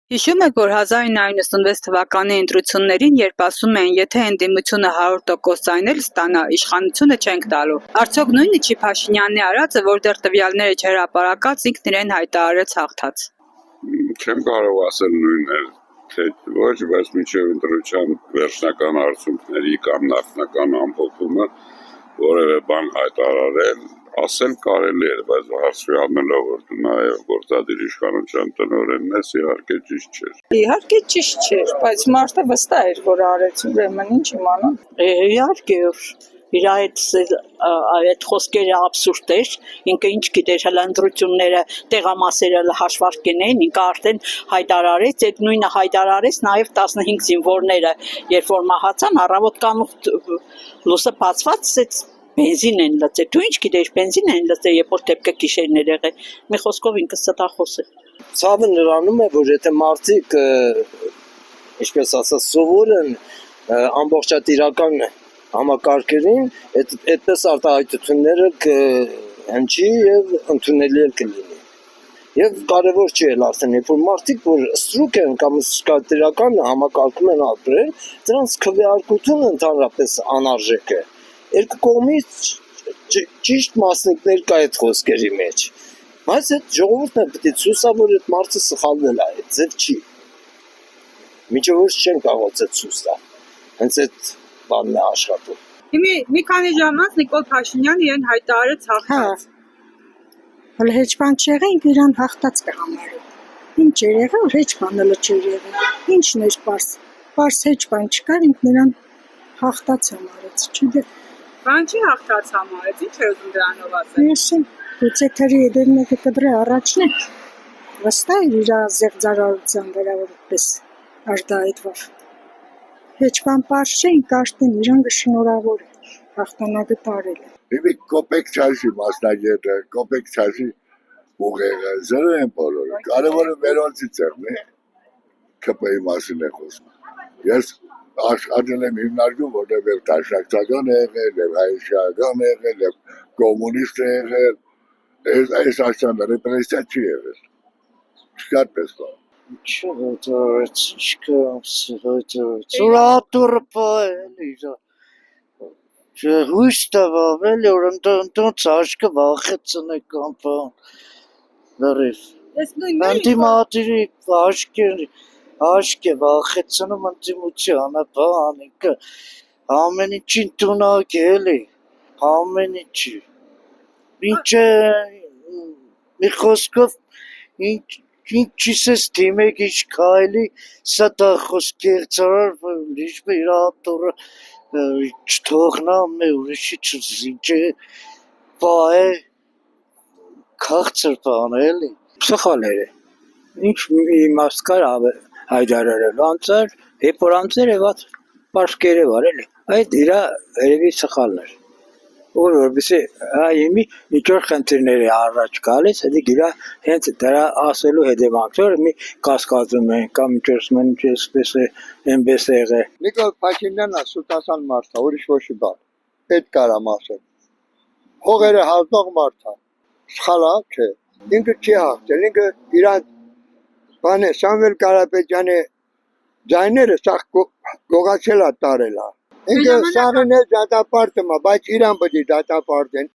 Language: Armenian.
Հիշում եք, որ 1996 թվականի ընտրություններին, երբ ասում էին, եթե ընդդիմությունը 100% ձայնել ստանա, իշխանությունը չենք տալու, արդյոք նույնը չի Փաշինյանի արածը, որ դեռ տվյալները չհրապարակած ինքն իրեն հայտարարեց հաղթած։ Չեմ կարող ասել նույնը, թե ոչ, բայց մինչև ընտրության վերջնական արդյունքների կամ նախնական ամփոփումը որևէ բան հայտարարել, ասել կարելի էր, բայց հարցի ամենով որ դու նաև գործադիր իշխանության տնօրենն ես, իհարկե ճիշտ չէր։ Իհարկե ճիշտ չէր, բայց մարդը վստահ էր, որ արեց, ուրեմն ինչ իմանամ։ Իհարկե իր այդ խոսքերը աբսուրդ էր, ինքը ինչ գիտեր հլանդրությունները, տեղամասերը հաշվարկ կենեին, ինքը արդեն հայտարարեց, այդ նույնը հայտարարեց նաև 15 զինվորները, երբ որ մահացան, առավոտ կանուխ լուսը բացված, բենզին են լծել, դու ինչ գիտեիր, բենզին են լծել, երբ որ դեպքը գիշերն էր եղել, մի խոսքով ինքը ստախոս է։ Ցավը նրանում է, որ եթե մարդիկ, ինչպես ասած, սովոր են ամբողջատիրական համակարգերին, այդպես արտահայտությունները կհնչի եւ ընդունելի էլ կլինի։ Եվ կարևոր չի էլ արդեն, երբ որ մարդիկ, որ ստրուկ են կամ սկատիրական համակարգում են ապրել, դրանց քվեարկությունը ընդհանրապես անարժեք է։ Երկու կողմից ճիշտ մասնիկներ կա այդ խոսքերի մեջ։ Բայց այդ ժողովուրդն է պետք է ցույցա, որ այդ մարդը սխալվել է, ձև չի։ Մինչև որ չեն կարող այդ ցույց տալ։ Հենց այդ բանն է աշխատում։ Մի քանի ժամ անց Նիկոլ Փաշինյանը իրեն հայտարարեց հաղթած։ Հələ heç բան չեղել, ինքը իրան հաղթած կհամարել։ Ինչ էր եղել, որ heç բան էլ չէր եղել։ Ինչն էր պարզ heç բան չկար, ինքն իրան հաղթած համարեց, չգիտեմ։ Բան չի հաղթած համարեց, ինչ էր ուզում դրանով ասել։ Ես գուցե թերի դեր մեկը կդրե առաջն է։ Վստահ է իր զեղծարարության վրա, որ այդպես արտահայտվավ։ Heç բան պարզ չէ, ինքը արդեն իրան կշնորհավոր է, հաղթանակը տարել է։ Մի կոպեկ չաշի մասնագետը, կոպեկ չաշի ուղեղը, զրո են բոլորը, կարևորը մերոնցից եմ, ԿՊ-ի մասին է խոսում։ Ես աշխատել եմ հիմնարկում, որտեղ և դաշնակցական է եղել, և հայշական է եղել, և կոմունիստ է եղել, այս աշտան ռեպրեսիա չի եղել, չկար պես բան։ Ծուրատուրը պահել իրա, հույս տվավ էլի, որ ընդոնց աշկը վախեցն է կամ բան, լրիվ, ընդիմատիրի աշկ է վախեցնում ընդիմությանը, բան, ինքը ամեն ինչին տունակ է էլի, ամեն ինչի, ինչ է, մի խոսքով, ինչ ես դիմեք, ինչ կայլի, սատախոս կեղծարար, ինչ իր ատորը չթողնամ է, ուրիշի չզիջե, պահ է, քաղցր բան է, էլի։ Սխալ էր, ինչ իմաստ կար հայտարարել, անցար, երբ որ անցար եված պարսկերը վար էլի, այդ իրա երևի սխալն էր, որպեսզի հիմի ինչ-որ խնդիրներ է առաջ գալիս, հետո իրա հենց դրա ասելու հետևանքով մի կասկածում են կամ ինչ-որ ինչպես է, այնպես է եղել։ Նիկոլ Փաշինյանը սուտասան մարդ է, ուրիշ ոչ բան, այդ կարամ ասել։ Հողերը հազնող մարդ է, սխալ է, չէ, ինքը չի հաղթել, ինքը իրան բան է, Սամվել Կարապետյանի ձայները սաղ գողացել է տարել է։ Ինքը սաղին է դատապարտում է, բայց իրան պետք է դատապարտեն,